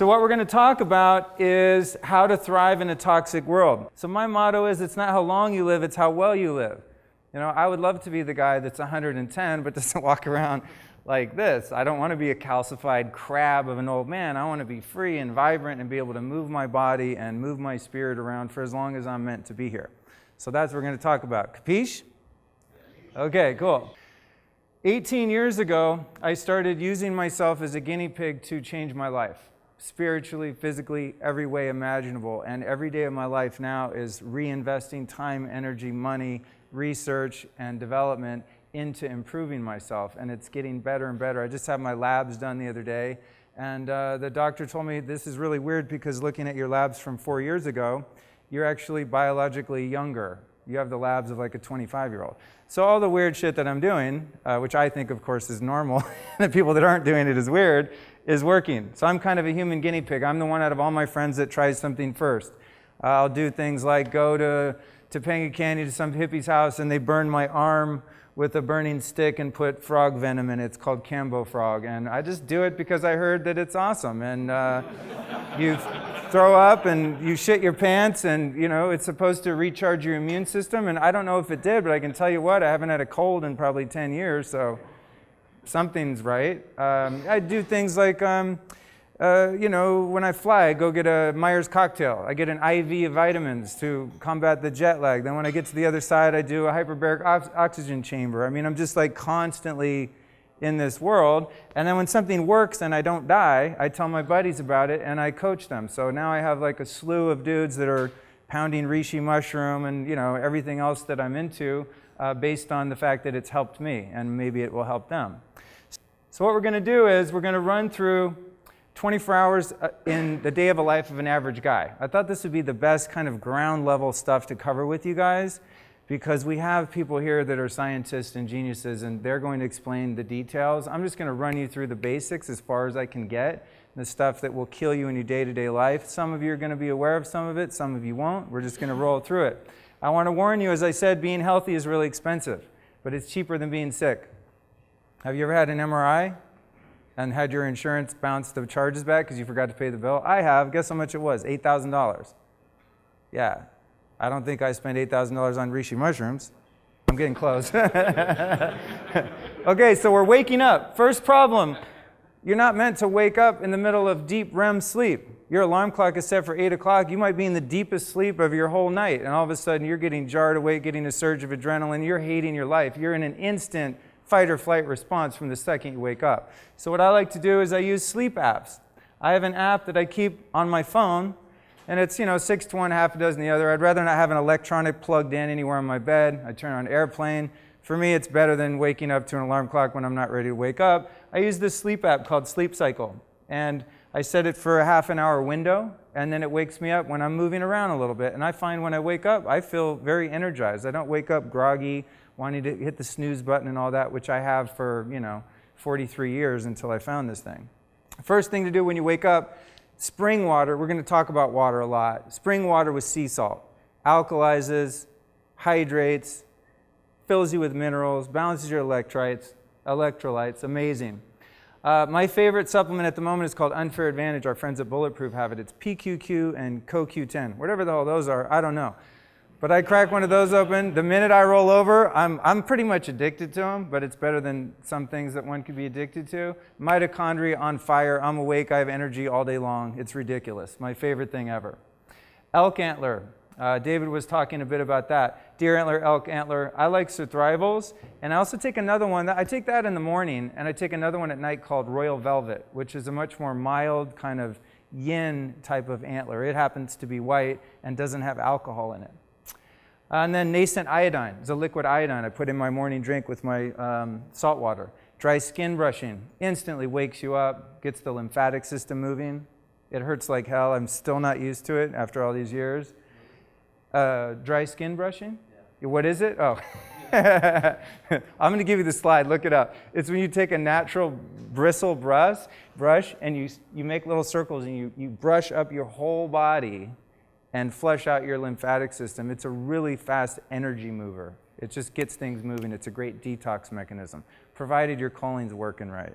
So what we're going to talk about is how to thrive in a toxic world. So my motto is, it's not how long you live, it's how well you live. You know, I would love to be the guy that's 110 but doesn't walk around like this. I don't want to be a calcified crab of an old man. I want to be free and vibrant and be able to move my body and move my spirit around for as long as I'm meant to be here. So that's what we're going to talk about. Capiche? Okay, cool. 18 years ago, I started using myself as a guinea pig to change my life. Spiritually, physically, every way imaginable. And every day of my life now is reinvesting time, energy, money, research, and development into improving myself. And it's getting better and better. I just had my labs done the other day. And the doctor told me, this is really weird because looking at your labs from 4 years ago, you're actually biologically younger. You have the labs of like a 25-year-old. So all the weird shit that I'm doing, which I think, of course, is normal, and the people that aren't doing it is weird, is working. So I'm kind of a human guinea pig. I'm the one out of all my friends that tries something first. I'll do things like go to Topanga Canyon to some hippie's house and they burn my arm with a burning stick and put frog venom in it. It's called Cambo frog. And I just do it because I heard that it's awesome. And you throw up and you shit your pants and, you know, it's supposed to recharge your immune system. And I don't know if it did, but I can tell you what, I haven't had a cold in probably 10 years, so something's right. I do things like, you know, when I fly, I go get a Myers cocktail. I get an IV of vitamins to combat the jet lag. Then when I get to the other side, I do a hyperbaric oxygen chamber. I mean, I'm just like constantly in this world. And then when something works and I don't die, I tell my buddies about it and I coach them. So now I have like a slew of dudes that are pounding reishi mushroom and, you know, everything else that I'm into based on the fact that it's helped me and maybe it will help them. So what we're going to do is we're going to run through 24 hours in the day of a life of an average guy. I thought this would be the best kind of ground level stuff to cover with you guys because we have people here that are scientists and geniuses and they're going to explain the details. I'm just going to run you through the basics as far as I can get, the stuff that will kill you in your day-to-day life. Some of you are going to be aware of some of it, some of you won't. We're just going to roll through it. I want to warn you, as I said, being healthy is really expensive, but it's cheaper than being sick. Have you ever had an MRI and had your insurance bounce the charges back because you forgot to pay the bill? I have. Guess how much it was? $8,000. Yeah. I don't think I spent $8,000 on reishi mushrooms. I'm getting close. Okay, so we're waking up. First problem, you're not meant to wake up in the middle of deep REM sleep. Your alarm clock is set for 8 o'clock. You might be in the deepest sleep of your whole night, and all of a sudden you're getting jarred awake, getting a surge of adrenaline. You're hating your life. You're in an instant fight or flight response from the second you wake up. So what I like to do is I use sleep apps. I have an app that I keep on my phone, and it's, you know, 6 to 1, half a dozen the other. I'd rather not have an electronic plugged in anywhere on my bed. I turn on airplane. For me, it's better than waking up to an alarm clock when I'm not ready to wake up. I use this sleep app called Sleep Cycle, and I set it for a half an hour window, and then it wakes me up when I'm moving around a little bit. And I find when I wake up, I feel very energized. I don't wake up groggy, wanting to hit the snooze button and all that, which I have for, you know, 43 years until I found this thing. First thing to do when you wake up, spring water. We're going to talk about water a lot. Spring water with sea salt. Alkalizes, hydrates, fills you with minerals, balances your electrolytes. Amazing. My favorite supplement at the moment is called Unfair Advantage. Our friends at Bulletproof have it. It's PQQ and CoQ10. Whatever the hell those are, I don't know. But I crack one of those open. The minute I roll over, I'm pretty much addicted to them, but it's better than some things that one could be addicted to. Mitochondria on fire. I'm awake. I have energy all day long. It's ridiculous. My favorite thing ever. Elk antler. David was talking a bit about that. Deer antler, elk antler. I like survivals. And I also take another one. I take that in the morning, and I take another one at night called Royal Velvet, which is a much more mild kind of yin type of antler. It happens to be white and doesn't have alcohol in it. And then nascent iodine is a liquid iodine I put in my morning drink with my salt water. Dry skin brushing instantly wakes you up, gets the lymphatic system moving. It hurts like hell. I'm still not used to it after all these years. Dry skin brushing? Yeah. What is it? Oh. I'm going to give you the slide. Look it up. It's when you take a natural bristle brush and you make little circles and you brush up your whole body and flush out your lymphatic system. It's a really fast energy mover. It just gets things moving. It's a great detox mechanism, provided your choline's working right.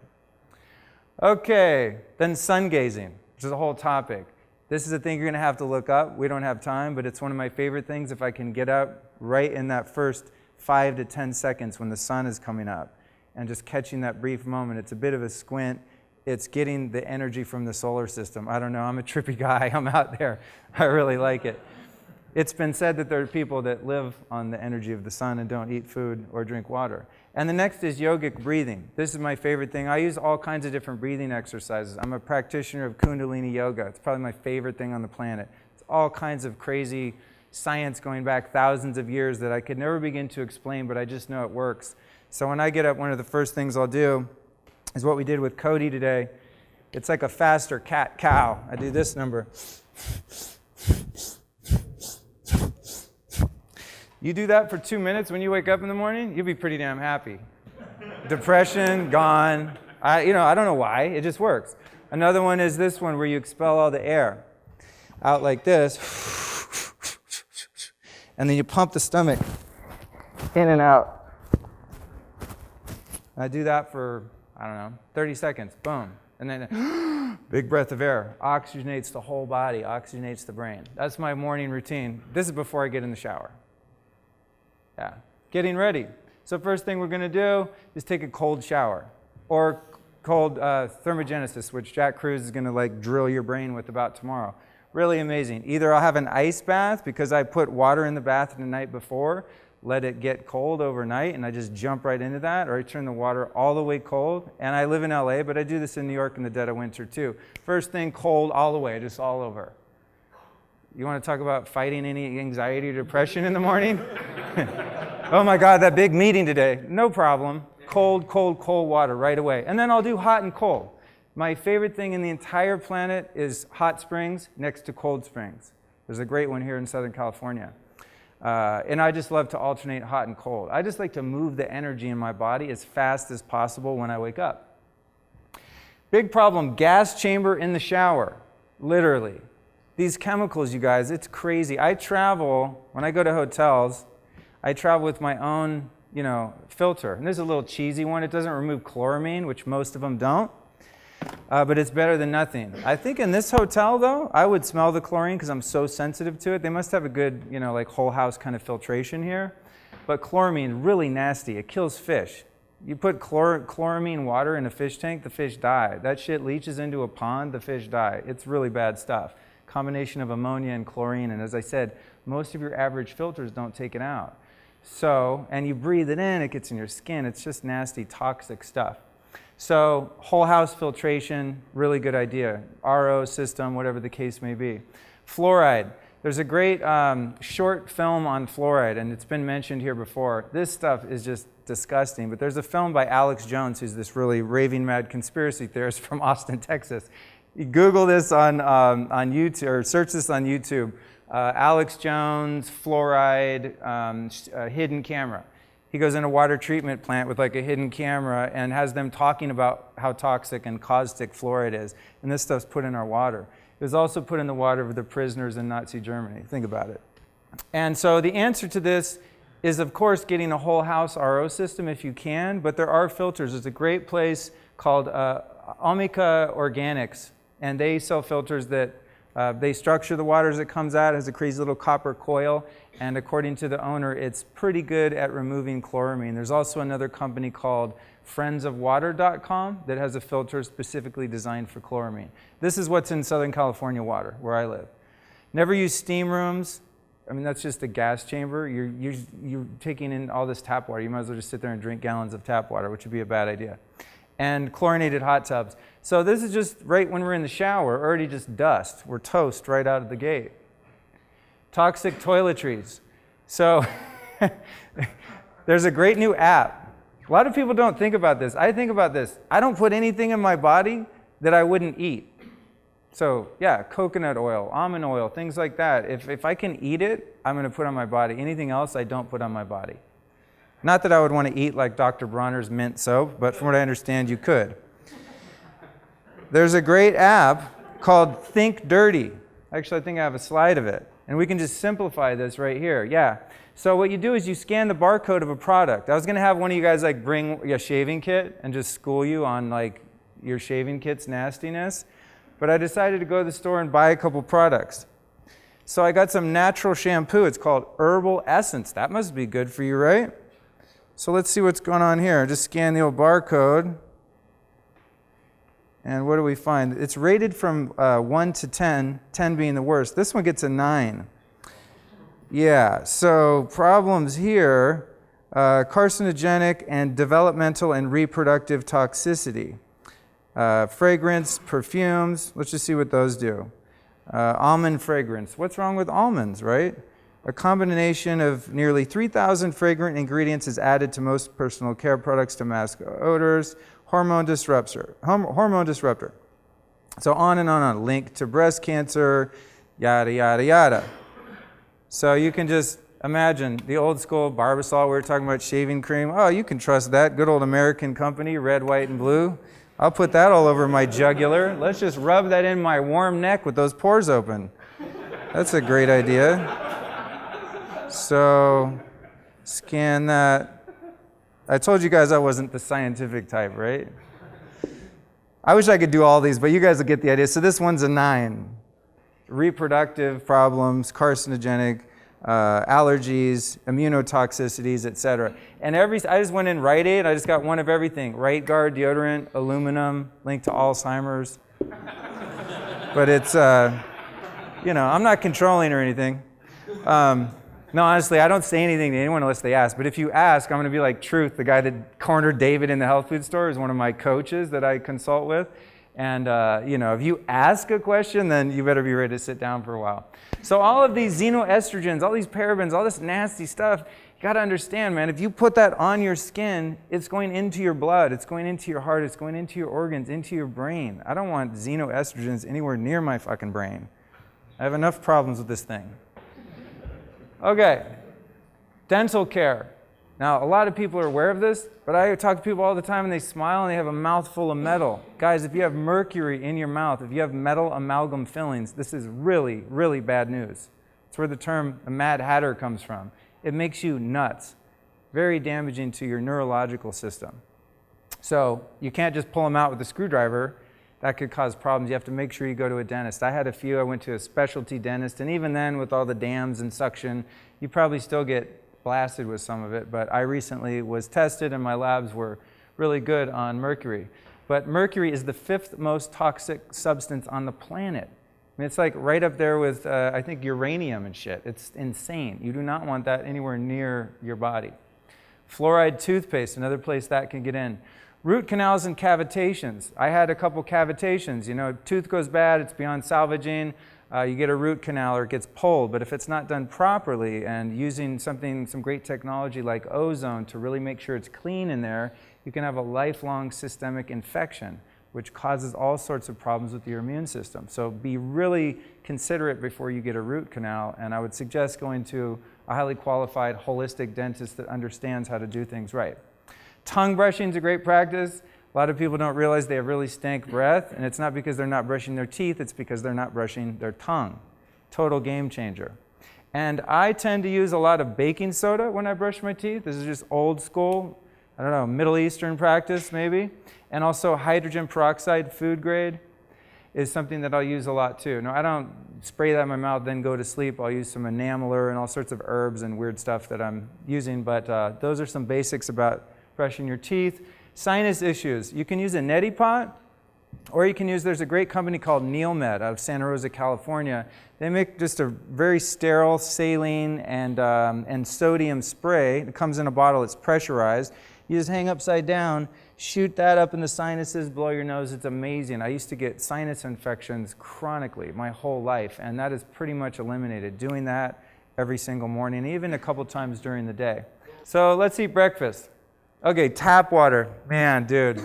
Okay, then sun gazing. which is a whole topic. This is a thing you're going to have to look up. We don't have time, but it's one of my favorite things if I can get up right in that first 5 to 10 seconds when the sun is coming up and just catching that brief moment. It's a bit of a squint. It's getting the energy from the solar system. I don't know, I'm a trippy guy. I'm out there. I really like it. It's been said that there are people that live on the energy of the sun and don't eat food or drink water. And the next is yogic breathing. This is my favorite thing. I use all kinds of different breathing exercises. I'm a practitioner of Kundalini yoga. It's probably my favorite thing on the planet. It's all kinds of crazy science going back thousands of years that I could never begin to explain, but I just know it works. So when I get up, one of the first things I'll do is what we did with Cody today. It's like a faster cat-cow. I do this number. You do that for 2 minutes when you wake up in the morning, you'll be pretty damn happy. Depression, gone. I don't know why, it just works. Another one is this one where you expel all the air out like this, and then you pump the stomach in and out. I do that for, 30 seconds, boom. And then big breath of air, oxygenates the whole body, oxygenates the brain. That's my morning routine. This is before I get in the shower. Yeah, getting ready. So first thing we're going to do is take a cold shower, or cold thermogenesis, which Jack Cruz is going to drill your brain with about tomorrow. Really amazing. Either I'll have an ice bath because I put water in the bath the night before, let it get cold overnight, and I just jump right into that, or I turn the water all the way cold. And I live in LA, but I do this in New York in the dead of winter too. First thing, cold all the way, just all over. You want to talk about fighting any anxiety or depression in the morning? Oh my God, that big meeting today. No problem. Cold, cold, cold water right away. And then I'll do hot and cold. My favorite thing in the entire planet is hot springs next to cold springs. There's a great one here in Southern California. And I just love to alternate hot and cold. I just like to move the energy in my body as fast as possible when I wake up. Big problem, gas chamber in the shower, literally. These chemicals, you guys, it's crazy. I travel, when I go to hotels, I travel with my own, filter. And there's a little cheesy one. It doesn't remove chloramine, which most of them don't. But it's better than nothing. I think in this hotel, though, I would smell the chlorine because I'm so sensitive to it. They must have a good, whole house kind of filtration here. But chloramine, really nasty. It kills fish. You put chloramine water in a fish tank, the fish die. That shit leaches into a pond, the fish die. It's really bad stuff. Combination of ammonia and chlorine, and as I said, most of your average filters don't take it out. So, and you breathe it in, it gets in your skin. It's just nasty, toxic stuff. So, whole house filtration, really good idea. RO system, whatever the case may be. Fluoride. There's a great short film on fluoride, and it's been mentioned here before. This stuff is just disgusting, but there's a film by Alex Jones, who's this really raving mad conspiracy theorist from Austin, Texas. You Google this on YouTube, or search this on YouTube. Alex Jones, fluoride, hidden camera. He goes in a water treatment plant with a hidden camera and has them talking about how toxic and caustic fluoride is. And this stuff's put in our water. It was also put in the water of the prisoners in Nazi Germany. Think about it. And so the answer to this is, of course, getting a whole house RO system if you can, but there are filters. There's a great place called Omega Organics, and they sell filters that they structure the water as it comes out. It has a crazy little copper coil, and according to the owner, it's pretty good at removing chloramine. There's also another company called friendsofwater.com that has a filter specifically designed for chloramine. This is what's in Southern California water, where I live. Never use steam rooms. I mean, that's just a gas chamber. You're taking in all this tap water. You might as well just sit there and drink gallons of tap water, which would be a bad idea. And chlorinated hot tubs. So this is just right when we're in the shower, already just dust. We're toast right out of the gate. Toxic toiletries. So there's a great new app. A lot of people don't think about this. I think about this. I don't put anything in my body that I wouldn't eat. So yeah, coconut oil, almond oil, things like that. If I can eat it, I'm going to put on my body. Anything else, I don't put on my body. Not that I would want to eat like Dr. Bronner's mint soap, but from what I understand, you could. There's a great app called Think Dirty. Actually, I think I have a slide of it. And we can just simplify this right here. Yeah. So what you do is you scan the barcode of a product. I was going to have one of you guys bring a shaving kit and just school you on your shaving kit's nastiness. But but I decided to go to the store and buy a couple products. So I got some natural shampoo. It's called Herbal Essence. That must be good for you, right? So let's see what's going on here. Just scan the old barcode. And what do we find? It's rated from 1 to 10, 10 being the worst. This one gets a 9. Yeah, so problems here, carcinogenic and developmental and reproductive toxicity. Fragrance, perfumes, let's just see what those do. Almond fragrance. What's wrong with almonds, right? A combination of nearly 3,000 fragrant ingredients is added to most personal care products to mask odors. Hormone disruptor. So on and on. Link to breast cancer, yada, yada, yada. So you can just imagine the old school Barbasol, we were talking about shaving cream. Oh, you can trust that. Good old American company, red, white, and blue. I'll put that all over my jugular. Let's just rub that in my warm neck with those pores open. That's a great idea. So scan that. I told you guys I wasn't the scientific type, right? I wish I could do all these, but you guys will get the idea. So this one's a 9. Reproductive problems, carcinogenic, allergies, immunotoxicities, etc. And I just went in Rite Aid. I just got one of everything. Right Guard, deodorant, aluminum, linked to Alzheimer's. But it's, I'm not controlling or anything. No, honestly, I don't say anything to anyone unless they ask. But if you ask, I'm going to be like Truth, the guy that cornered David in the health food store, is one of my coaches that I consult with. And, if you ask a question, then you better be ready to sit down for a while. So all of these xenoestrogens, all these parabens, all this nasty stuff, you got to understand, man, if you put that on your skin, it's going into your blood, it's going into your heart, it's going into your organs, into your brain. I don't want xenoestrogens anywhere near my fucking brain. I have enough problems with this thing. Okay, dental care. Now, a lot of people are aware of this, but I talk to people all the time and they smile and they have a mouthful of metal. Guys, if you have mercury in your mouth, if you have metal amalgam fillings, this is really, really bad news. It's where the term Mad Hatter comes from. It makes you nuts. Very damaging to your neurological system. So you can't just pull them out with a screwdriver. That could cause problems. You have to make sure you go to a dentist. I had a few. I went to a specialty dentist, and even then, with all the dams and suction, you probably still get blasted with some of it. But I recently was tested, and my labs were really good on mercury. But mercury is the 5th most toxic substance on the planet. I mean, it's like right up there with, I think, uranium and shit. It's insane. You do not want that anywhere near your body. Fluoride toothpaste, another place that can get in. Root canals and cavitations. I had a couple cavitations. Tooth goes bad, it's beyond salvaging. You get a root canal or it gets pulled. But if it's not done properly and using some great technology like ozone to really make sure it's clean in there, you can have a lifelong systemic infection, which causes all sorts of problems with your immune system. So be really considerate before you get a root canal. And I would suggest going to a highly qualified holistic dentist that understands how to do things right. Tongue brushing is a great practice. A lot of people don't realize they have really stank breath, and it's not because they're not brushing their teeth, it's because they're not brushing their tongue. Total game changer. And I tend to use a lot of baking soda when I brush my teeth. This is just old school, Middle Eastern practice maybe. And also hydrogen peroxide, food grade, is something that I'll use a lot too. No, I don't spray that in my mouth, then go to sleep. I'll use some enameler and all sorts of herbs and weird stuff that I'm using, but those are some basics about brushing your teeth. Sinus issues. You can use a neti pot, or you can use, there's a great company called NeilMed out of Santa Rosa, California. They make just a very sterile saline and sodium spray. It comes in a bottle, it's pressurized. You just hang upside down, shoot that up in the sinuses, blow your nose. It's amazing. I used to get sinus infections chronically my whole life, and that is pretty much eliminated. Doing that every single morning, even a couple times during the day. So let's eat breakfast. Okay, tap water. Man, dude,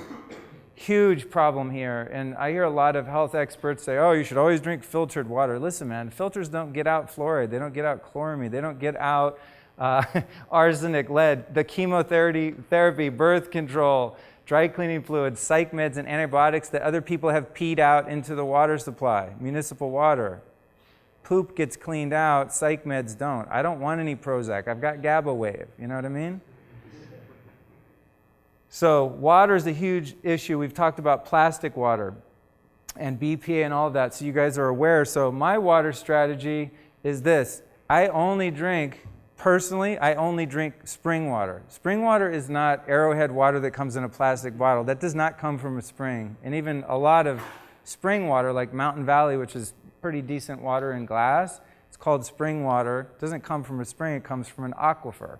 huge problem here. And I hear a lot of health experts say, oh, you should always drink filtered water. Listen, man, filters don't get out fluoride. They don't get out chloramine. They don't get out arsenic, lead, the chemotherapy, birth control, dry cleaning fluids, psych meds, and antibiotics that other people have peed out into the water supply, municipal water. Poop gets cleaned out, psych meds don't. I don't want any Prozac. I've got GABA wave. You know what I mean? So water is a huge issue. We've talked about plastic water. and BPA and all of that, so you guys are aware. So my water strategy is this. Personally, I only drink spring water. Spring water is not Arrowhead water that comes in a plastic bottle. That does not come from a spring. And even a lot of spring water, like Mountain Valley, which is pretty decent water in glass, it's called spring water. It doesn't come from a spring, it comes from an aquifer.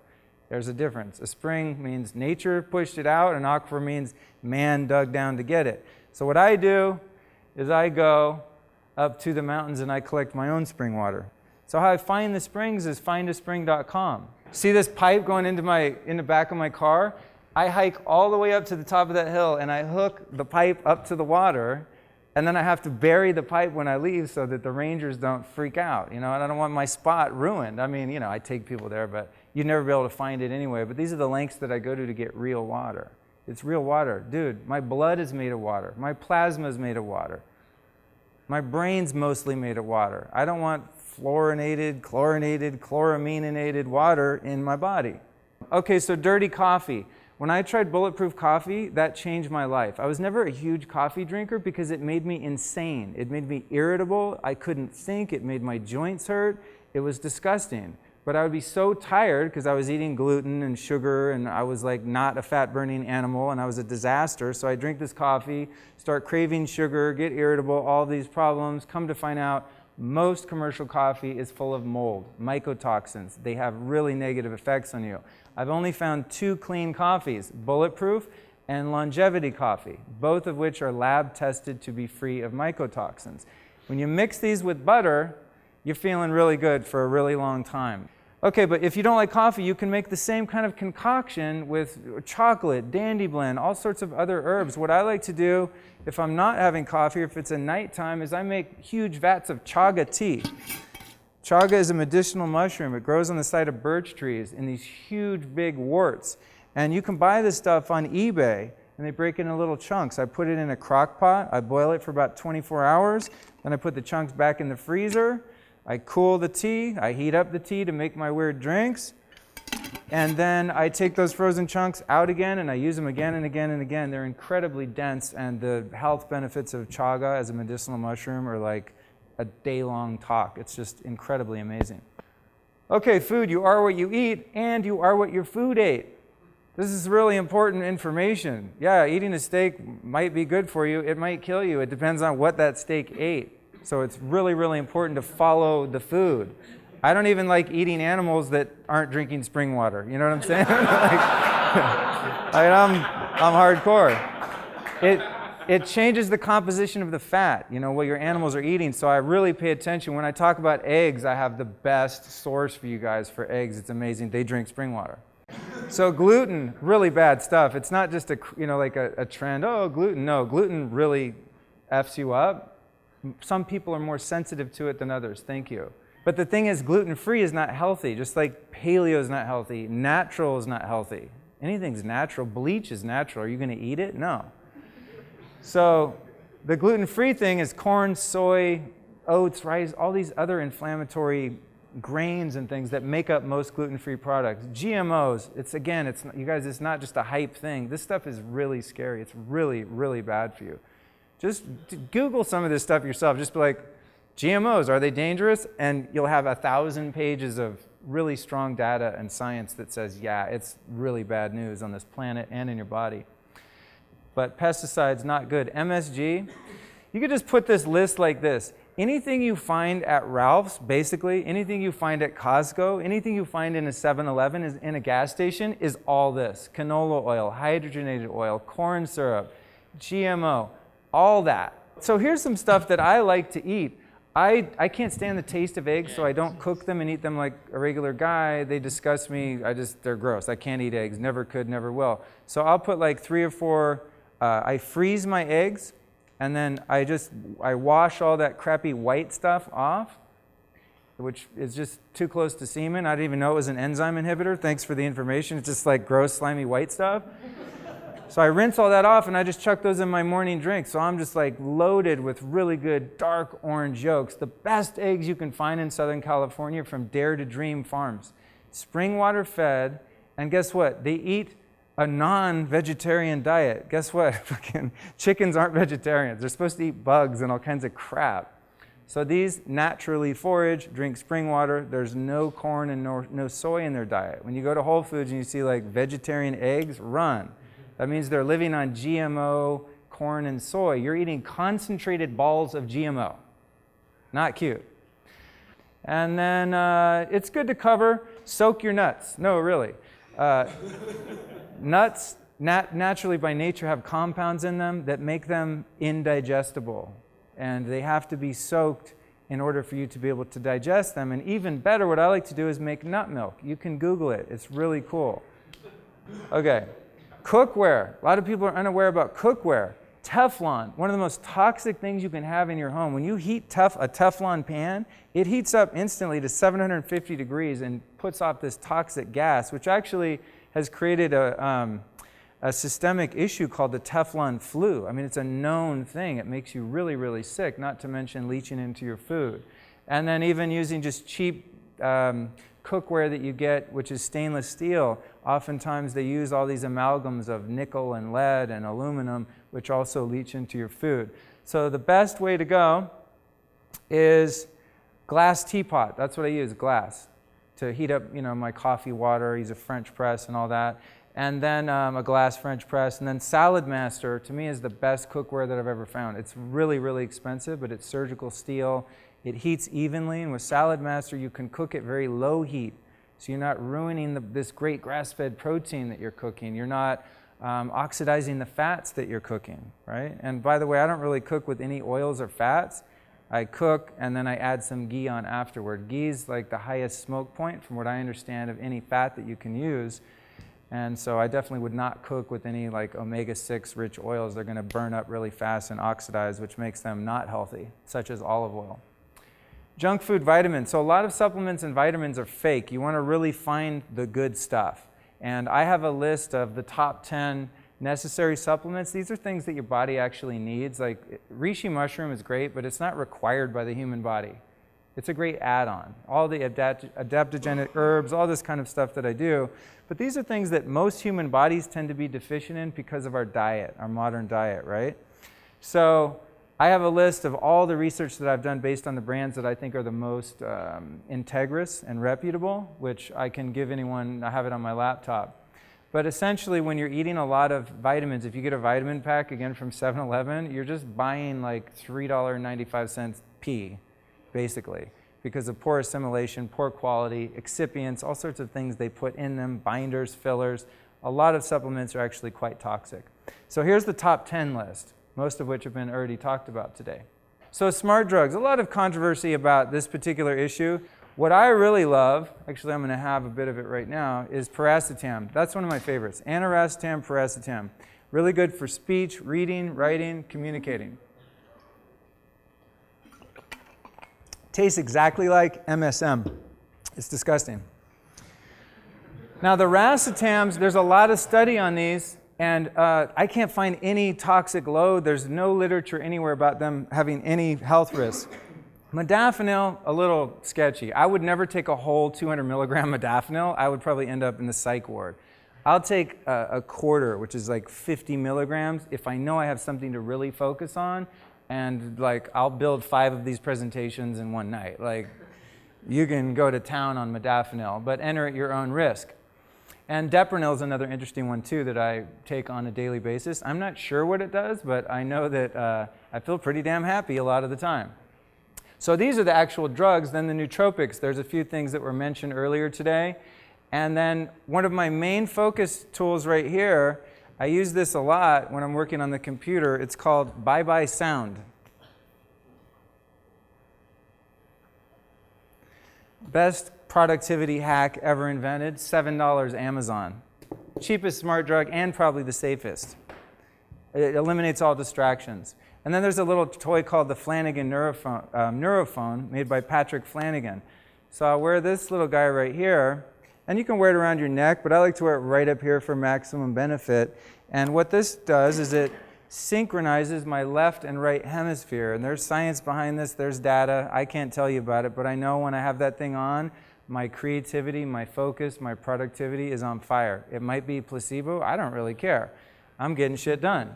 There's a difference. A spring means nature pushed it out, an aquifer means man dug down to get it. So what I do is I go up to the mountains and I collect my own spring water. So how I find the springs is findaspring.com. See this pipe going in the back of my car? I hike all the way up to the top of that hill and I hook the pipe up to the water, and then I have to bury the pipe when I leave so that the rangers don't freak out, and I don't want my spot ruined. I mean, I take people there, but you'd never be able to find it anyway. But these are the lengths that I go to get real water. It's real water. Dude, my blood is made of water. My plasma is made of water. My brain's mostly made of water. I don't want fluorinated, chlorinated, chloraminated water in my body. Okay, so dirty coffee. When I tried bulletproof coffee, that changed my life. I was never a huge coffee drinker because it made me insane. It made me irritable. I couldn't think. It made my joints hurt. It was disgusting. But I would be so tired because I was eating gluten and sugar, and I was like not a fat-burning animal, and I was a disaster. So I drink this coffee, start craving sugar, get irritable, all these problems. Come to find out, most commercial coffee is full of mold, mycotoxins. They have really negative effects on you. I've only found 2 clean coffees, Bulletproof and Longevity coffee, both of which are lab tested to be free of mycotoxins. When you mix these with butter, you're feeling really good for a really long time. Okay, but if you don't like coffee, you can make the same kind of concoction with chocolate, dandy blend, all sorts of other herbs. What I like to do, if I'm not having coffee, or if it's a nighttime, is I make huge vats of chaga tea. Chaga is a medicinal mushroom. It grows on the side of birch trees in these huge, big warts. And you can buy this stuff on eBay, and they break it into little chunks. I put it in a crock pot. I boil it for about 24 hours. Then I put the chunks back in the freezer. I cool the tea, I heat up the tea to make my weird drinks, and then I take those frozen chunks out again and I use them again and again and again. They're incredibly dense, and the health benefits of chaga as a medicinal mushroom are like a day-long talk. It's just incredibly amazing. Okay, food, you are what you eat, and you are what your food ate. This is really important information. Yeah, eating a steak might be good for you, it might kill you. It depends on what that steak ate. So it's really, really important to follow the food. I don't even like eating animals that aren't drinking spring water. You know what I'm saying? I'm hardcore. It changes the composition of the fat, what your animals are eating. So I really pay attention. When I talk about eggs, I have the best source for you guys for eggs. It's amazing. They drink spring water. So gluten, really bad stuff. It's not just a trend. Oh, gluten. No, gluten really F's you up. Some people are more sensitive to it than others. Thank you. But the thing is, gluten-free is not healthy. Just like paleo is not healthy, natural is not healthy. Anything's natural. Bleach is natural. Are you going to eat it? No. So the gluten-free thing is corn, soy, oats, rice, all these other inflammatory grains and things that make up most gluten-free products. GMOs, you guys, it's not just a hype thing. This stuff is really scary. It's really, really bad for you. Just Google some of this stuff yourself. Just be like, GMOs, are they dangerous? And you'll have 1,000 pages of really strong data and science that says, yeah, it's really bad news on this planet and in your body. But pesticides, not good. MSG, you could just put this list like this. Anything you find at Ralph's, basically, anything you find at Costco, anything you find in a 7-Eleven, is in a gas station, is all this. Canola oil, hydrogenated oil, corn syrup, GMO. All that. So here's some stuff that I like to eat. I can't stand the taste of eggs, so I don't cook them and eat them like a regular guy. They disgust me. They're gross. I can't eat eggs. Never could, never will. So I'll put like 3 or 4, I freeze my eggs, and then I wash all that crappy white stuff off, which is just too close to semen. I didn't even know it was an enzyme inhibitor. Thanks for the information. It's just like gross, slimy white stuff. So I rinse all that off and I just chuck those in my morning drink. So I'm just like loaded with really good dark orange yolks. The best eggs you can find in Southern California from Dare to Dream Farms. Spring water fed, and guess what? They eat a non-vegetarian diet. Guess what? Fucking chickens aren't vegetarians. They're supposed to eat bugs and all kinds of crap. So these naturally forage, drink spring water. There's no corn and no soy in their diet. When you go to Whole Foods and you see like vegetarian eggs, run. That means they're living on GMO corn and soy. You're eating concentrated balls of GMO. Not cute. And then it's good to cover, soak your nuts. No, really. Nuts naturally by nature have compounds in them that make them indigestible. And they have to be soaked in order for you to be able to digest them. And even better, what I like to do is make nut milk. You can Google it. It's really cool. Okay. Cookware. A lot of people are unaware about cookware. Teflon, one of the most toxic things you can have in your home. When you heat a Teflon pan, it heats up instantly to 750 degrees and puts off this toxic gas, which actually has created a systemic issue called the Teflon flu. I mean, it's a known thing. It makes you really, really sick, not to mention leaching into your food. And then even using just cheap cookware that you get, which is stainless steel, oftentimes they use all these amalgams of nickel and lead and aluminum, which also leach into your food. So the best way to go is glass teapot. That's what I use, glass, to heat up, my coffee water. I use a French press and all that. And then a glass French press. And then Salad Master, to me, is the best cookware that I've ever found. It's really, really expensive, but it's surgical steel. It heats evenly, and with Salad Master, you can cook at very low heat. So you're not ruining this great grass-fed protein that you're cooking. You're not oxidizing the fats that you're cooking, right? And by the way, I don't really cook with any oils or fats. I cook, and then I add some ghee on afterward. Ghee is like the highest smoke point, from what I understand, of any fat that you can use. And so I definitely would not cook with any like omega-6 rich oils. They're going to burn up really fast and oxidize, which makes them not healthy, such as olive oil. Junk food vitamins. So a lot of supplements and vitamins are fake. You want to really find the good stuff. And I have a list of the top 10 necessary supplements. These are things that your body actually needs. Like reishi mushroom is great, but it's not required by the human body. It's a great add-on. All the adaptogenic herbs, all this kind of stuff that I do. But these are things that most human bodies tend to be deficient in because of our diet, our modern diet, right? So I have a list of all the research that I've done based on the brands that I think are the most integrous and reputable, which I can give anyone. I have it on my laptop. But essentially, when you're eating a lot of vitamins, if you get a vitamin pack, again, from 7-Eleven, you're just buying like $3.95 pee, basically, because of poor assimilation, poor quality, excipients, all sorts of things they put in them, binders, fillers. A lot of supplements are actually quite toxic. So here's the top 10 list, most of which have been already talked about today. So smart drugs, a lot of controversy about this particular issue. What I really love, actually I'm going to have a bit of it right now, is piracetam. That's one of my favorites. Aniracetam, piracetam. Really good for speech, reading, writing, communicating. Tastes exactly like MSM. It's disgusting. Now the racetams, there's a lot of study on these, and I can't find any toxic load. There's no literature anywhere about them having any health risk. Modafinil, a little sketchy. I would never take a whole 200 milligram modafinil. I would probably end up in the psych ward. I'll take a quarter, which is like 50 milligrams, if I know I have something to really focus on. And like, I'll build 5 of these presentations in one night. Like, you can go to town on modafinil, but enter at your own risk. And Depronil is another interesting one too that I take on a daily basis. I'm not sure what it does, but I know that I feel pretty damn happy a lot of the time. So these are the actual drugs. Then the nootropics, there's a few things that were mentioned earlier today. And then one of my main focus tools right here, I use this a lot when I'm working on the computer. It's called Bye-Bye Sound. Best productivity hack ever invented, $7 Amazon. Cheapest smart drug and probably the safest. It eliminates all distractions. And then there's a little toy called the Flanagan Neurophone made by Patrick Flanagan. So I'll wear this little guy right here. And you can wear it around your neck, but I like to wear it right up here for maximum benefit. And what this does is it synchronizes my left and right hemisphere. And there's science behind this, there's data. I can't tell you about it, but I know when I have that thing on, my creativity, my focus, my productivity is on fire. It might be placebo, I don't really care. I'm getting shit done.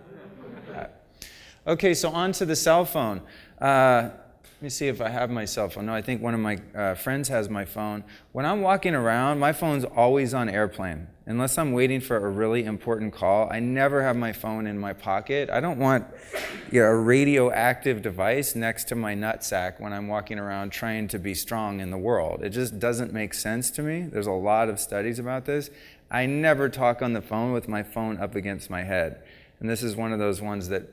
Okay, so on to the cell phone. Let me see if I have my cell phone. No, I think one of my friends has my phone. When I'm walking around, my phone's always on airplane. Unless I'm waiting for a really important call, I never have my phone in my pocket. I don't want a radioactive device next to my nutsack when I'm walking around trying to be strong in the world. It just doesn't make sense to me. There's a lot of studies about this. I never talk on the phone with my phone up against my head. And this is one of those ones that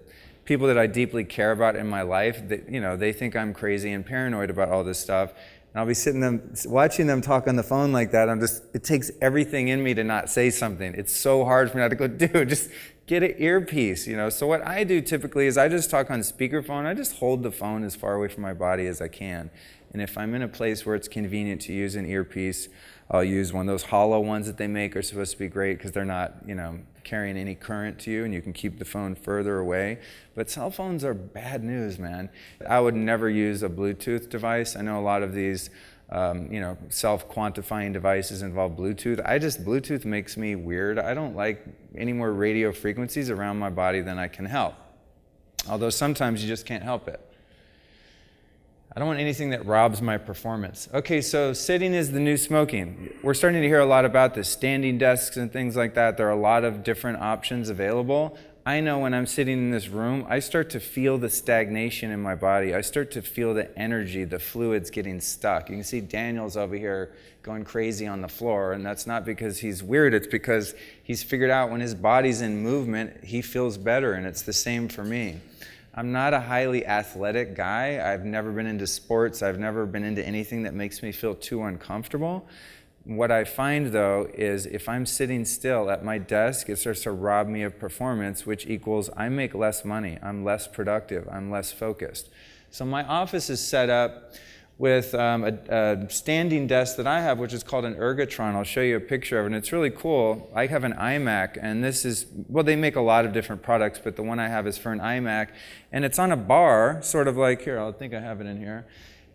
people that I deeply care about in my life, they think I'm crazy and paranoid about all this stuff. And I'll be watching them talk on the phone like that. It takes everything in me to not say something. It's so hard for me not to go, dude, just get an earpiece, So what I do typically is I just talk on speakerphone. I just hold the phone as far away from my body as I can. And if I'm in a place where it's convenient to use an earpiece, I'll use one of those hollow ones that they make are supposed to be great because they're not, carrying any current to you and you can keep the phone further away. But cell phones are bad news, man. I would never use a Bluetooth device. I know a lot of these, self-quantifying devices involve Bluetooth. Bluetooth makes me weird. I don't like any more radio frequencies around my body than I can help. Although sometimes you just can't help it. I don't want anything that robs my performance. Okay, so sitting is the new smoking. We're starting to hear a lot about this, standing desks and things like that. There are a lot of different options available. I know when I'm sitting in this room, I start to feel the stagnation in my body. I start to feel the energy, the fluids getting stuck. You can see Daniel's over here going crazy on the floor, and that's not because he's weird. It's because he's figured out when his body's in movement, he feels better, and it's the same for me. I'm not a highly athletic guy. I've never been into sports. I've never been into anything that makes me feel too uncomfortable. What I find, though, is if I'm sitting still at my desk, it starts to rob me of performance, which equals I make less money. I'm less productive. I'm less focused. So my office is set up with a standing desk that I have, which is called an ergotron. I'll show you a picture of it, and it's really cool. I have an iMac, and this is, they make a lot of different products, but the one I have is for an iMac, and it's on a bar, sort of like, here, I think I have it in here.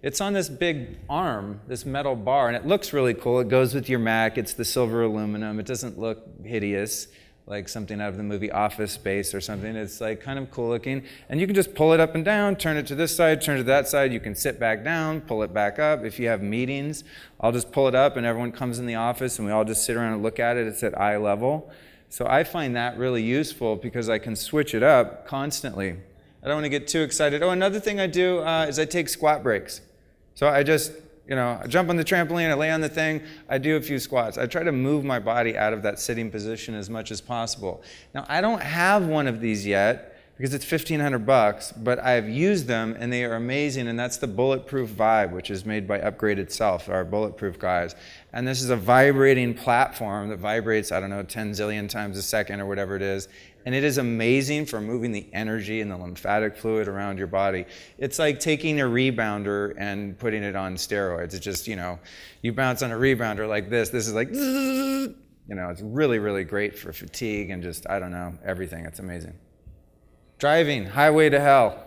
It's on this big arm, this metal bar, and it looks really cool. It goes with your Mac. It's the silver aluminum. It doesn't look hideous, like something out of the movie Office Space or something. It's like kind of cool looking. And you can just pull it up and down, turn it to this side, turn it to that side. You can sit back down, pull it back up. If you have meetings, I'll just pull it up and everyone comes in the office and we all just sit around and look at it. It's at eye level. So I find that really useful because I can switch it up constantly. I don't want to get too excited. Oh, another thing I do is I take squat breaks. So I just, I jump on the trampoline, I lay on the thing, I do a few squats. I try to move my body out of that sitting position as much as possible. Now, I don't have one of these yet because it's $1,500, but I've used them and they are amazing, and that's the Bulletproof Vibe, which is made by Upgraded Self, our Bulletproof guys. And this is a vibrating platform that vibrates, 10 zillion times a second or whatever it is. And it is amazing for moving the energy and the lymphatic fluid around your body. It's like taking a rebounder and putting it on steroids. It's just, you bounce on a rebounder like this. This is like, it's really, really great for fatigue and just, everything. It's amazing. Driving, highway to hell.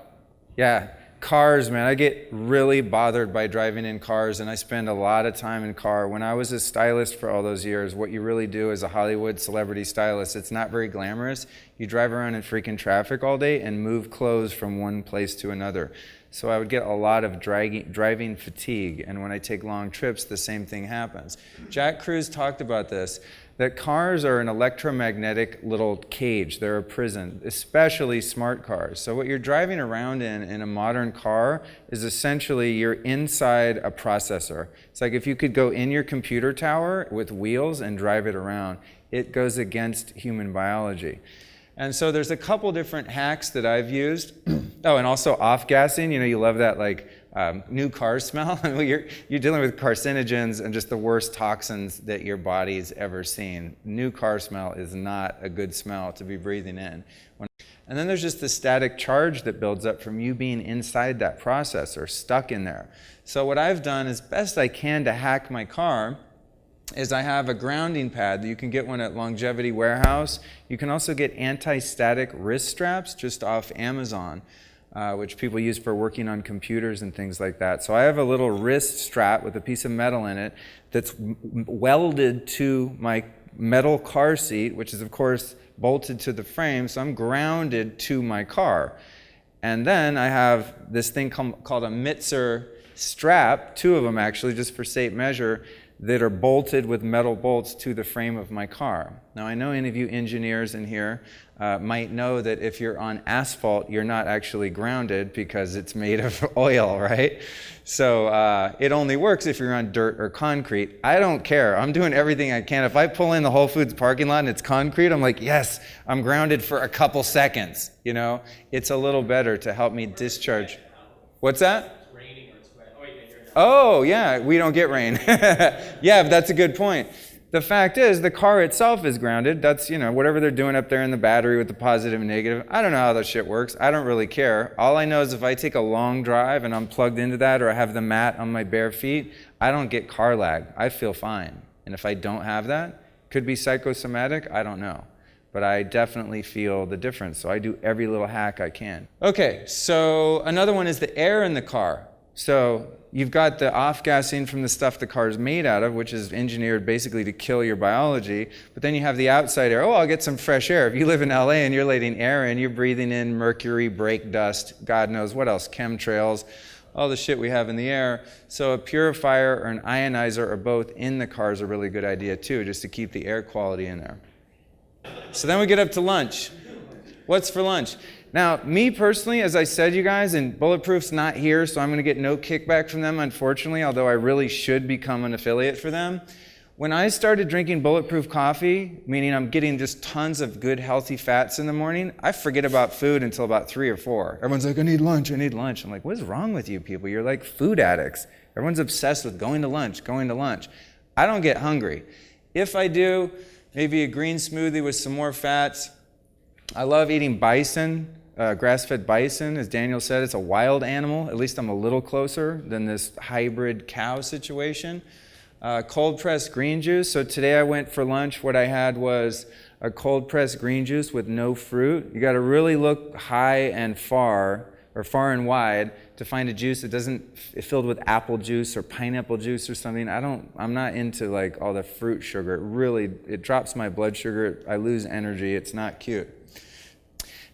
Yeah, cars, man. I get really bothered by driving in cars, and I spend a lot of time in car. When I was a stylist for all those years, what you really do as a Hollywood celebrity stylist, it's not very glamorous. You drive around in freaking traffic all day and move clothes from one place to another. So I would get a lot of driving fatigue, and when I take long trips, the same thing happens. Jack Kruse talked about this, that cars are an electromagnetic little cage. They're a prison, especially smart cars. So what you're driving around in a modern car is essentially you're inside a processor. It's like if you could go in your computer tower with wheels and drive it around. It goes against human biology. And so there's a couple different hacks that I've used. Oh, and also off-gassing. You love that new car smell. You're dealing with carcinogens and just the worst toxins that your body's ever seen. New car smell is not a good smell to be breathing in. And then there's just the static charge that builds up from you being inside that processor, stuck in there. So what I've done as best I can to hack my car is I have a grounding pad. You can get one at Longevity Warehouse. You can also get anti-static wrist straps just off Amazon. which people use for working on computers and things like that. So I have a little wrist strap with a piece of metal in it that's welded to my metal car seat, which is of course bolted to the frame, so I'm grounded to my car. And then I have this thing called a Mitzer strap, 2 of them actually, just for safe measure, that are bolted with metal bolts to the frame of my car. Now I know any of you engineers in here might know that if you're on asphalt, you're not actually grounded because it's made of oil, right? So it only works if you're on dirt or concrete. I don't care. I'm doing everything I can. If I pull in the Whole Foods parking lot and it's concrete, I'm like, yes, I'm grounded for a couple seconds. You know, it's a little better to help me discharge. What's that? Oh, yeah, we don't get rain. Yeah, but that's a good point. The fact is, the car itself is grounded. That's, you know, whatever they're doing up there in the battery with the positive and negative. I don't know how that shit works. I don't really care. All I know is if I take a long drive and I'm plugged into that, or I have the mat on my bare feet, I don't get car lag. I feel fine. And if I don't have that, could be psychosomatic, I don't know. But I definitely feel the difference. So I do every little hack I can. Okay, so another one is the air in the car. So you've got the off-gassing from the stuff the car is made out of, which is engineered basically to kill your biology. But then you have the outside air. Oh, I'll get some fresh air. If you live in LA and you're letting air in, you're breathing in mercury, brake dust, God knows what else, chemtrails, all the shit we have in the air. So a purifier or an ionizer or both in the car is a really good idea too, just to keep the air quality in there. So then we get up to lunch. What's for lunch? Now, me personally, as I said, you guys, and Bulletproof's not here, so I'm going to get no kickback from them, unfortunately, although I really should become an affiliate for them. When I started drinking Bulletproof coffee, meaning I'm getting just tons of good, healthy fats in the morning, I forget about food until about 3 or 4. Everyone's like, I need lunch, I need lunch. I'm like, what is wrong with you people? You're like food addicts. Everyone's obsessed with going to lunch, going to lunch. I don't get hungry. If I do, maybe a green smoothie with some more fats. I love eating bison. Grass-fed bison, as Daniel said, it's a wild animal. At least I'm a little closer than this hybrid cow situation. Cold-pressed green juice. So today I went for lunch. What I had was a cold-pressed green juice with no fruit. You got to really look high and far, or far and wide, to find a juice that doesn't filled with apple juice or pineapple juice or something. I'm not into like all the fruit sugar. It drops my blood sugar. I lose energy. It's not cute.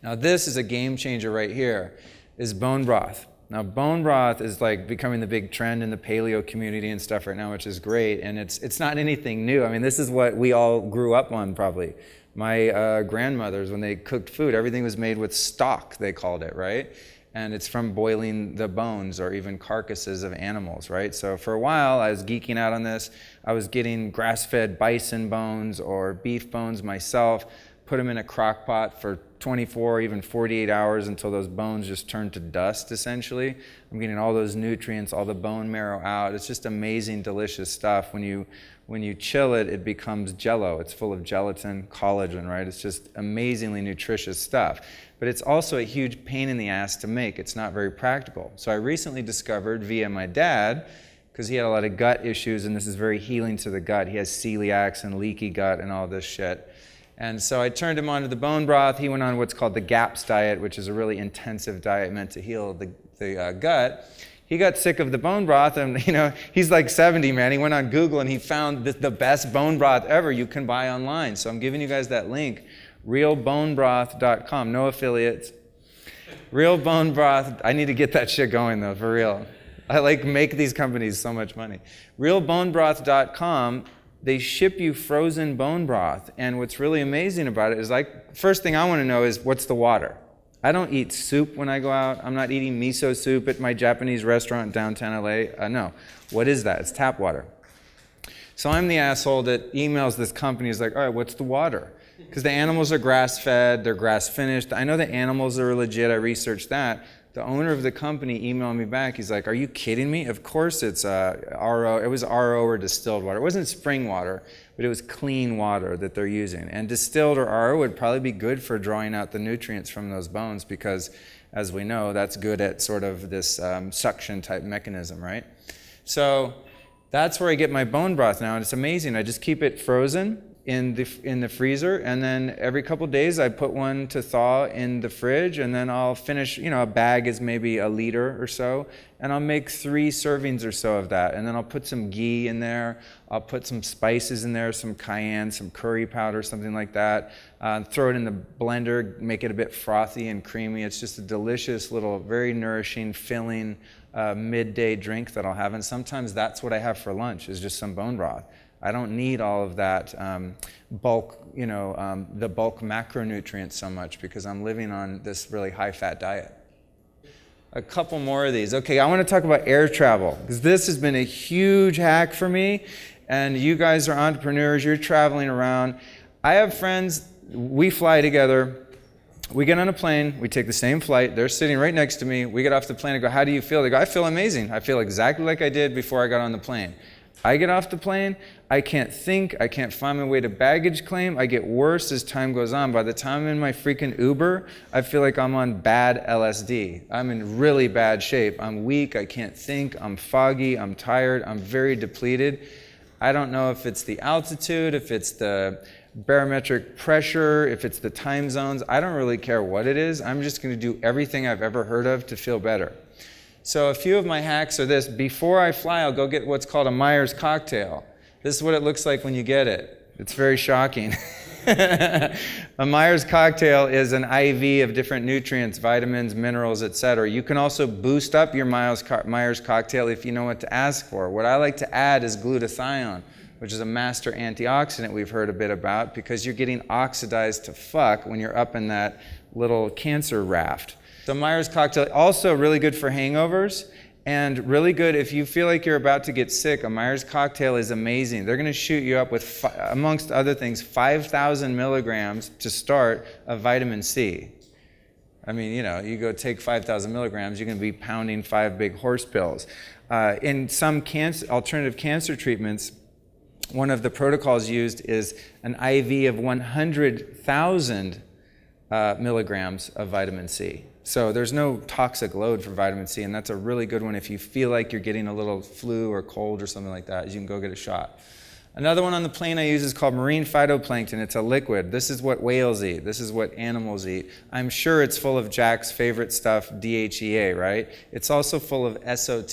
Now this is a game changer right here, is bone broth. Now bone broth is like becoming the big trend in the paleo community and stuff right now, which is great, and it's not anything new. I mean, this is what we all grew up on probably. My grandmothers, when they cooked food, everything was made with stock, they called it, right? And it's from boiling the bones or even carcasses of animals, right? So for a while, I was geeking out on this. I was getting grass-fed bison bones or beef bones myself, put them in a crock pot for 24, even 48 hours until those bones just turn to dust, essentially. I'm getting all those nutrients, all the bone marrow out. It's just amazing, delicious stuff. When you chill it, it becomes jello. It's full of gelatin, collagen, right? It's just amazingly nutritious stuff. But it's also a huge pain in the ass to make. It's not very practical. So I recently discovered via my dad, because he had a lot of gut issues, and this is very healing to the gut. He has celiacs and leaky gut and all this shit. And so I turned him on to the bone broth. He went on what's called the GAPS diet, which is a really intensive diet meant to heal the gut. He got sick of the bone broth, and he's like 70, man. He went on Google and he found the best bone broth ever you can buy online. So I'm giving you guys that link, realbonebroth.com. No affiliates. Real bone broth. I need to get that shit going though, for real. I make these companies so much money. Realbonebroth.com. They ship you frozen bone broth, and what's really amazing about it is, first thing I want to know is, what's the water? I don't eat soup when I go out. I'm not eating miso soup at my Japanese restaurant in downtown LA. No. What is that? It's tap water. So I'm the asshole that emails this company, is like, all right, what's the water? Because the animals are grass-fed, they're grass-finished. I know the animals are legit. I researched that. The owner of the company emailed me back. He's like, are you kidding me? Of course it's RO. It was RO or distilled water. It wasn't spring water, but it was clean water that they're using. And distilled or RO would probably be good for drawing out the nutrients from those bones because, as we know, that's good at sort of this suction type mechanism, right? So that's where I get my bone broth now, and it's amazing. I just keep it frozen, in the freezer, and then every couple days I put one to thaw in the fridge, and then I'll finish, a bag is maybe a liter or so, and I'll make 3 servings or so of that, and then I'll put some ghee in there, I'll put some spices in there, some cayenne, some curry powder, something like that, throw it in the blender, make it a bit frothy and creamy. It's just a delicious little, very nourishing, filling midday drink that I'll have, and sometimes that's what I have for lunch, is just some bone broth. I don't need all of that bulk, the bulk macronutrients so much, because I'm living on this really high-fat diet. A couple more of these. Okay, I want to talk about air travel, because this has been a huge hack for me, and you guys are entrepreneurs, you're traveling around. I have friends, we fly together, we get on a plane, we take the same flight, they're sitting right next to me, we get off the plane and go, how do you feel? They go, I feel amazing. I feel exactly like I did before I got on the plane. I get off the plane, I can't think, I can't find my way to baggage claim, I get worse as time goes on. By the time I'm in my freaking Uber, I feel like I'm on bad LSD. I'm in really bad shape. I'm weak, I can't think, I'm foggy, I'm tired, I'm very depleted. I don't know if it's the altitude, if it's the barometric pressure, if it's the time zones. I don't really care what it is. I'm just going to do everything I've ever heard of to feel better. So a few of my hacks are this. Before I fly, I'll go get what's called a Myers cocktail. This is what it looks like when you get it. It's very shocking. A Myers cocktail is an IV of different nutrients, vitamins, minerals, etc. You can also boost up your Myers cocktail if you know what to ask for. What I like to add is glutathione, which is a master antioxidant we've heard a bit about, because you're getting oxidized to fuck when you're up in that little cancer raft. So Myers cocktail, also really good for hangovers, and really good if you feel like you're about to get sick. A Myers cocktail is amazing. They're going to shoot you up with, amongst other things, 5,000 milligrams to start of vitamin C. I mean, you go take 5,000 milligrams, you're going to be pounding 5 big horse pills. In some alternative cancer treatments, one of the protocols used is an IV of 100,000 milligrams of vitamin C. So there's no toxic load for vitamin C, and that's a really good one if you feel like you're getting a little flu or cold or something like that. You can go get a shot. Another one on the plane I use is called marine phytoplankton. It's a liquid. This is what whales eat. This is what animals eat. I'm sure it's full of Jack's favorite stuff, DHEA, right? It's also full of SOD,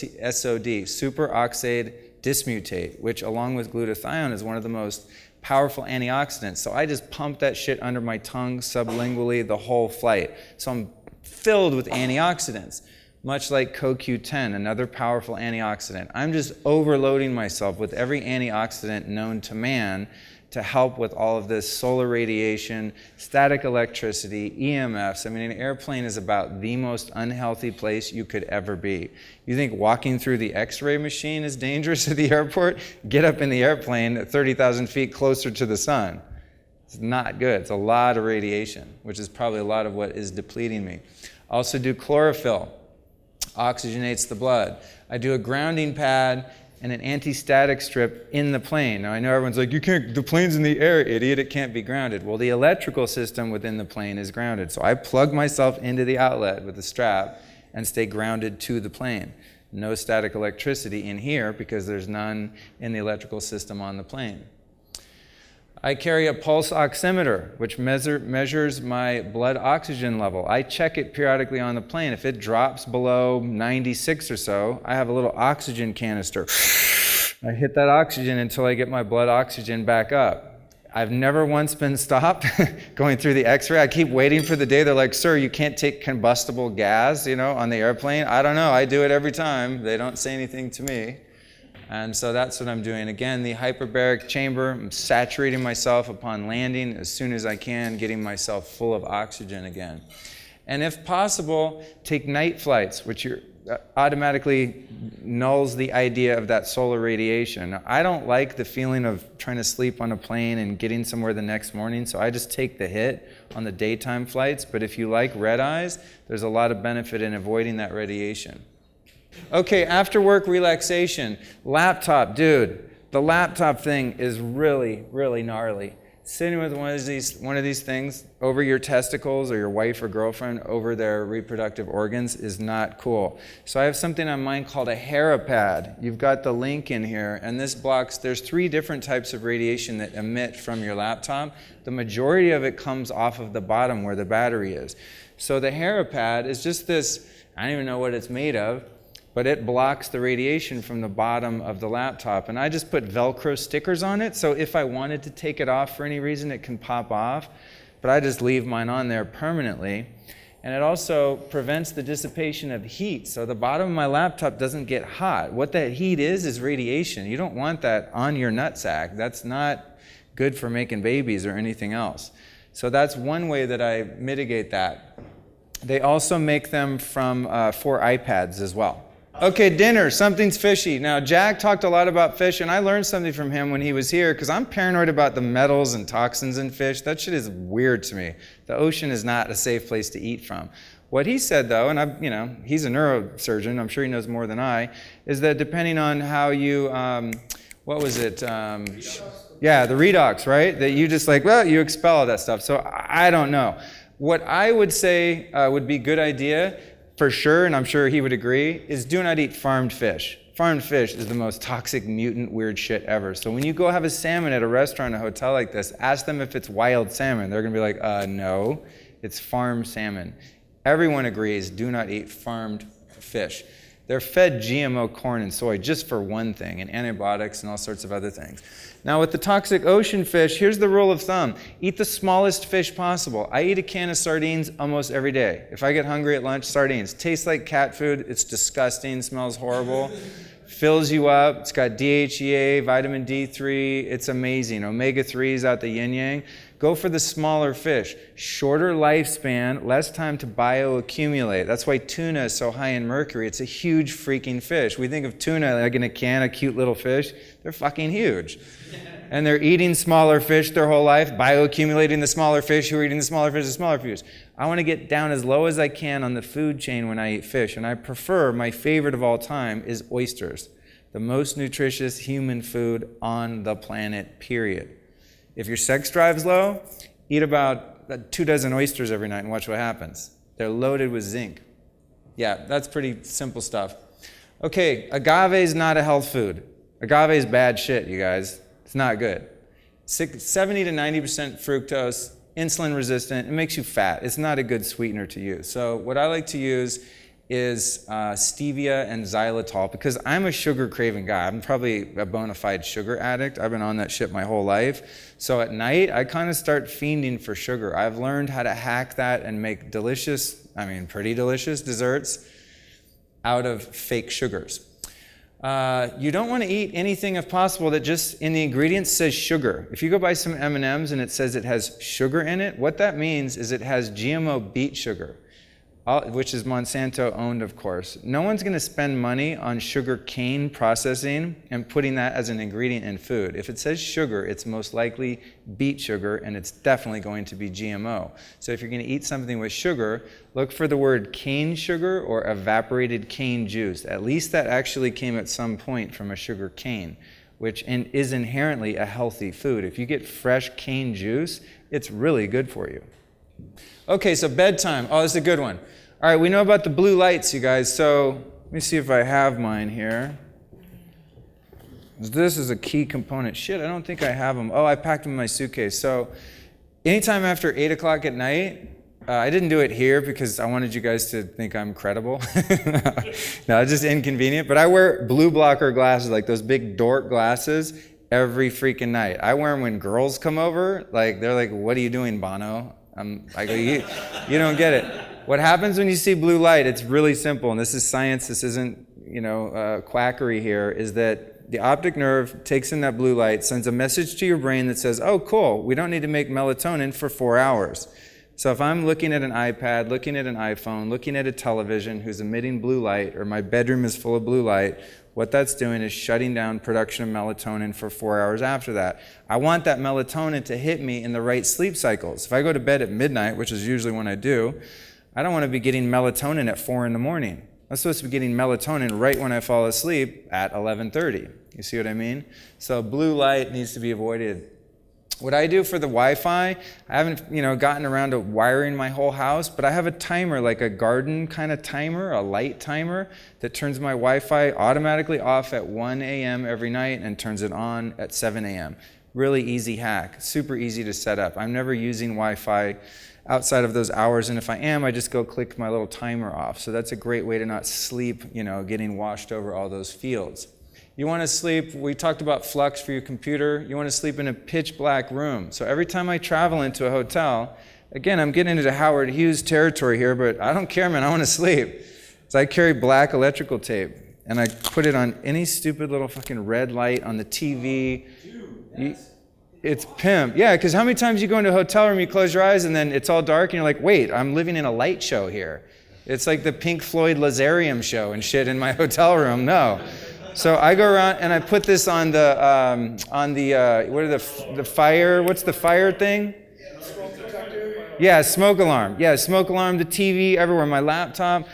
superoxide dismutate, which along with glutathione is one of the most powerful antioxidants. So I just pump that shit under my tongue sublingually the whole flight. So I'm filled with antioxidants, much like CoQ10, another powerful antioxidant. I'm just overloading myself with every antioxidant known to man to help with all of this solar radiation, static electricity, EMFs. I mean, an airplane is about the most unhealthy place you could ever be. You think walking through the X-ray machine is dangerous at the airport? Get up in the airplane at 30,000 feet closer to the sun. It's not good. It's a lot of radiation, which is probably a lot of what is depleting me. I also do chlorophyll, oxygenates the blood. I do a grounding pad and an anti-static strip in the plane. Now I know everyone's like, the plane's in the air, idiot, it can't be grounded. Well, the electrical system within the plane is grounded. So I plug myself into the outlet with a strap and stay grounded to the plane. No static electricity in here because there's none in the electrical system on the plane. I carry a pulse oximeter, which measures my blood oxygen level. I check it periodically on the plane. If it drops below 96 or so, I have a little oxygen canister. I hit that oxygen until I get my blood oxygen back up. I've never once been stopped going through the X-ray. I keep waiting for the day. They're like, sir, you can't take combustible gas, on the airplane. I don't know. I do it every time. They don't say anything to me. And so that's what I'm doing. Again, the hyperbaric chamber, I'm saturating myself upon landing as soon as I can, getting myself full of oxygen again. And if possible, take night flights, which automatically nulls the idea of that solar radiation. Now, I don't like the feeling of trying to sleep on a plane and getting somewhere the next morning, so I just take the hit on the daytime flights. But if you like red eyes, there's a lot of benefit in avoiding that radiation. Okay, after work relaxation. Laptop, dude. The laptop thing is really, really gnarly. Sitting with one of these things over your testicles or your wife or girlfriend over their reproductive organs is not cool. So I have something on mine called a Harapad. You've got the link in here, and this blocks, there's 3 different types of radiation that emit from your laptop. The majority of it comes off of the bottom where the battery is. So the Harapad is just this, I don't even know what it's made of, but it blocks the radiation from the bottom of the laptop. And I just put Velcro stickers on it, so if I wanted to take it off for any reason, it can pop off. But I just leave mine on there permanently. And it also prevents the dissipation of heat, so the bottom of my laptop doesn't get hot. What that heat is radiation. You don't want that on your nutsack. That's not good for making babies or anything else. So that's one way that I mitigate that. They also make them from for iPads as well. Okay, dinner, something's fishy. Now, Jack talked a lot about fish, and I learned something from him when he was here, because I'm paranoid about the metals and toxins in fish. That shit is weird to me. The ocean is not a safe place to eat from. What he said, though, and he's a neurosurgeon, I'm sure he knows more than I, is that depending on how you, what was it? Yeah, the redox, right? That you just you expel all that stuff. So I don't know. What I would say would be a good idea, for sure, and I'm sure he would agree, is do not eat farmed fish. Farmed fish is the most toxic, mutant, weird shit ever. So when you go have a salmon at a restaurant, a hotel like this, ask them if it's wild salmon. They're gonna be like, no, it's farmed salmon. Everyone agrees, do not eat farmed fish. They're fed GMO corn and soy just for one thing, and antibiotics and all sorts of other things. Now with the toxic ocean fish, here's the rule of thumb. Eat the smallest fish possible. I eat a can of sardines almost every day. If I get hungry at lunch, sardines. Tastes like cat food. It's disgusting, smells horrible. Fills you up. It's got DHEA, vitamin D3. It's amazing. Omega-3s out the yin-yang. Go for the smaller fish. Shorter lifespan, less time to bioaccumulate. That's why tuna is so high in mercury. It's a huge freaking fish. We think of tuna like in a can, a cute little fish. They're fucking huge. And they're eating smaller fish their whole life, bioaccumulating the smaller fish who are eating the smaller fish. I want to get down as low as I can on the food chain when I eat fish. And I prefer, my favorite of all time is oysters. The most nutritious human food on the planet, period. If your sex drive's low, eat about 2 dozen oysters every night and watch what happens. They're loaded with zinc. Yeah, that's pretty simple stuff. Okay, agave is not a health food. Agave is bad shit, you guys. It's not good. 70 to 90% fructose, insulin resistant. It makes you fat. It's not a good sweetener to use. So what I like to use is stevia and xylitol, because I'm a sugar craving guy. I'm probably a bona fide sugar addict. I've been on that shit my whole life. So at night, I kind of start fiending for sugar. I've learned how to hack that and make delicious, pretty delicious desserts out of fake sugars. You don't want to eat anything, if possible, that just in the ingredients says sugar. If you go buy some M&Ms and it says it has sugar in it, what that means is it has GMO beet sugar, which is Monsanto owned, of course. No one's going to spend money on sugar cane processing and putting that as an ingredient in food. If it says sugar, it's most likely beet sugar, and it's definitely going to be GMO. So if you're going to eat something with sugar, look for the word cane sugar or evaporated cane juice. At least that actually came at some point from a sugar cane, which is inherently a healthy food. If you get fresh cane juice, it's really good for you. Okay, so bedtime. Oh, this is a good one. All right, we know about the blue lights, you guys. So let me see if I have mine here. This is a key component. Shit, I don't think I have them. Oh, I packed them in my suitcase. So anytime after 8 o'clock at night, I didn't do it here because I wanted you guys to think I'm credible. No, it's just inconvenient. But I wear blue blocker glasses, like those big dork glasses, every freaking night. I wear them when girls come over. They're like, what are you doing, Bono? I go, you don't get it. What happens when you see blue light, it's really simple, and this is science, this isn't, quackery here, is that the optic nerve takes in that blue light, sends a message to your brain that says, oh, cool, we don't need to make melatonin for 4 hours. So if I'm looking at an iPad, looking at an iPhone, looking at a television who's emitting blue light, or my bedroom is full of blue light, what that's doing is shutting down production of melatonin for 4 hours after that. I want that melatonin to hit me in the right sleep cycles. If I go to bed at midnight, which is usually when I do, I don't want to be getting melatonin at 4 in the morning. I'm supposed to be getting melatonin right when I fall asleep at 11:30. You see what I mean? So blue light needs to be avoided. What I do for the Wi-Fi, I haven't, gotten around to wiring my whole house, but I have a timer, like a garden kind of timer, a light timer that turns my Wi-Fi automatically off at 1 a.m. every night and turns it on at 7 a.m. Really easy hack, super easy to set up. I'm never using Wi-Fi outside of those hours, and if I am, I just go click my little timer off. So that's a great way to not sleep, getting washed over all those fields. You want to sleep, we talked about flux for your computer, you want to sleep in a pitch black room. So every time I travel into a hotel, again, I'm getting into Howard Hughes territory here, but I don't care, man, I want to sleep. So I carry black electrical tape, and I put it on any stupid little fucking red light on the TV. Dude, it's pimp. Yeah, because how many times you go into a hotel room, you close your eyes, and then it's all dark, and you're like, wait, I'm living in a light show here. It's like the Pink Floyd Lazarium show and shit in my hotel room. No. So I go around and I put this on the the fire, what's the fire thing? Smoke detector. Yeah, smoke alarm. Yeah, smoke alarm, the TV, everywhere. On my laptop,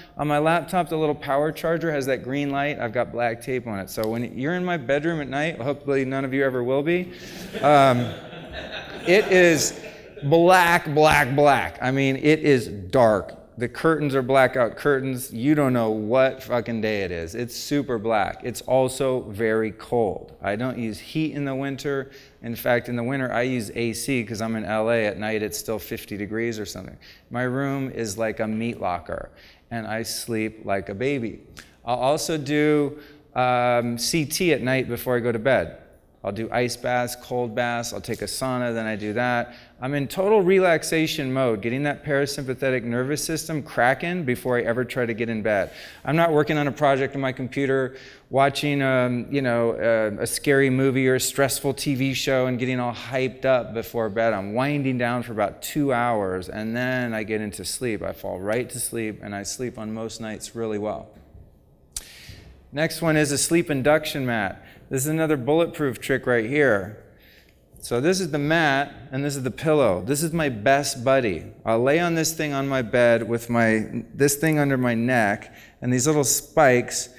the little power charger has that green light. I've got black tape on it. So when you're in my bedroom at night, hopefully none of you ever will be, it is black, black, black. I mean, it is dark. The curtains are blackout curtains. You don't know what fucking day it is. It's super black. It's also very cold. I don't use heat in the winter. In fact, in the winter, I use AC because I'm in LA. At night, it's still 50 degrees or something. My room is like a meat locker, and I sleep like a baby. I'll also do CT at night before I go to bed. I'll do ice baths, cold baths, I'll take a sauna, then I do that. I'm in total relaxation mode, getting that parasympathetic nervous system cracking before I ever try to get in bed. I'm not working on a project on my computer, watching a scary movie or a stressful TV show and getting all hyped up before bed. I'm winding down for about 2 hours, and then I get into sleep. I fall right to sleep, and I sleep on most nights really well. Next one is a sleep induction mat. This is another bulletproof trick right here. So this is the mat, and this is the pillow. This is my best buddy. I'll lay on this thing on my bed with this thing under my neck, and these little spikes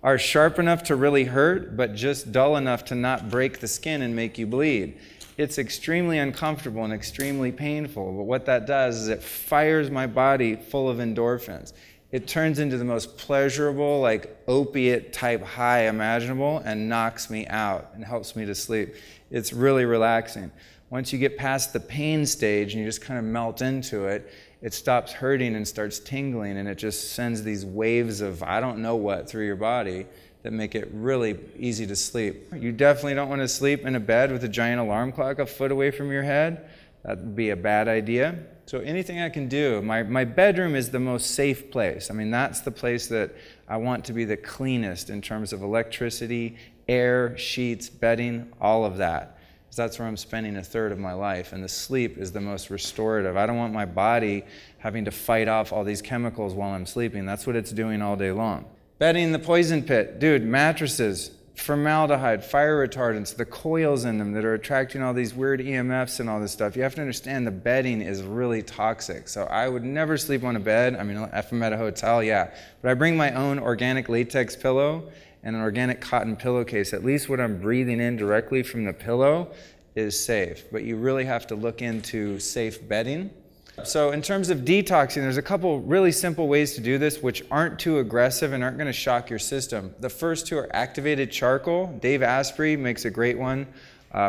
are sharp enough to really hurt, but just dull enough to not break the skin and make you bleed. It's extremely uncomfortable and extremely painful, but what that does is it fires my body full of endorphins. It turns into the most pleasurable, like opiate type high imaginable and knocks me out and helps me to sleep. It's really relaxing. Once you get past the pain stage and you just kind of melt into it, it stops hurting and starts tingling, and it just sends these waves of I don't know what through your body that make it really easy to sleep. You definitely don't want to sleep in a bed with a giant alarm clock a foot away from your head. That would be a bad idea. So anything I can do, my bedroom is the most safe place. I mean, that's the place that I want to be the cleanest in terms of electricity, air, sheets, bedding, all of that. Because that's where I'm spending a third of my life. And the sleep is the most restorative. I don't want my body having to fight off all these chemicals while I'm sleeping. That's what it's doing all day long. Bedding, the poison pit. Dude, mattresses, formaldehyde, fire retardants, the coils in them that are attracting all these weird EMFs and all this stuff. You have to understand the bedding is really toxic. So I would never sleep on a bed. I mean, if I'm at a hotel, yeah. But I bring my own organic latex pillow and an organic cotton pillowcase. At least what I'm breathing in directly from the pillow is safe. But you really have to look into safe bedding. So in terms of detoxing, there's a couple really simple ways to do this which aren't too aggressive and aren't going to shock your system. The first two are activated charcoal. Dave Asprey makes a great one,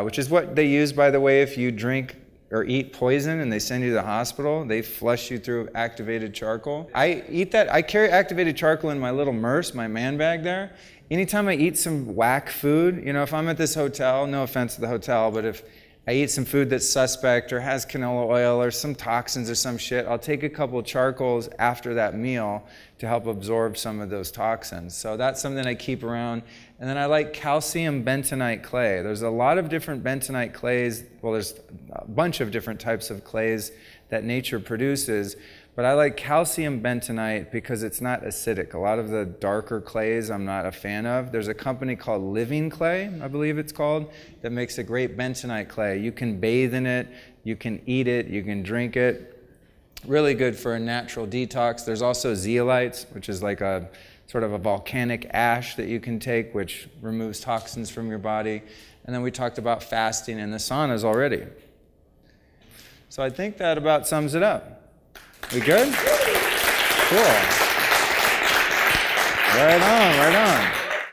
which is what they use, by the way, if you drink or eat poison and they send you to the hospital. They flush you through activated charcoal. I eat that. I carry activated charcoal in my little Merce, my man bag there. Anytime I eat some whack food, if I'm at this hotel, no offense to the hotel, but if I eat some food that's suspect or has canola oil or some toxins or some shit, I'll take a couple of charcoals after that meal to help absorb some of those toxins. So that's something I keep around. And then I like calcium bentonite clay. There's a lot of different bentonite clays. Well, there's a bunch of different types of clays that nature produces. But I like calcium bentonite because it's not acidic. A lot of the darker clays I'm not a fan of. There's a company called Living Clay, I believe it's called, that makes a great bentonite clay. You can bathe in it, you can eat it, you can drink it. Really good for a natural detox. There's also zeolites, which is like a sort of a volcanic ash that you can take, which removes toxins from your body. And then we talked about fasting and the saunas already. So I think that about sums it up. We good? Cool. Right on, right on.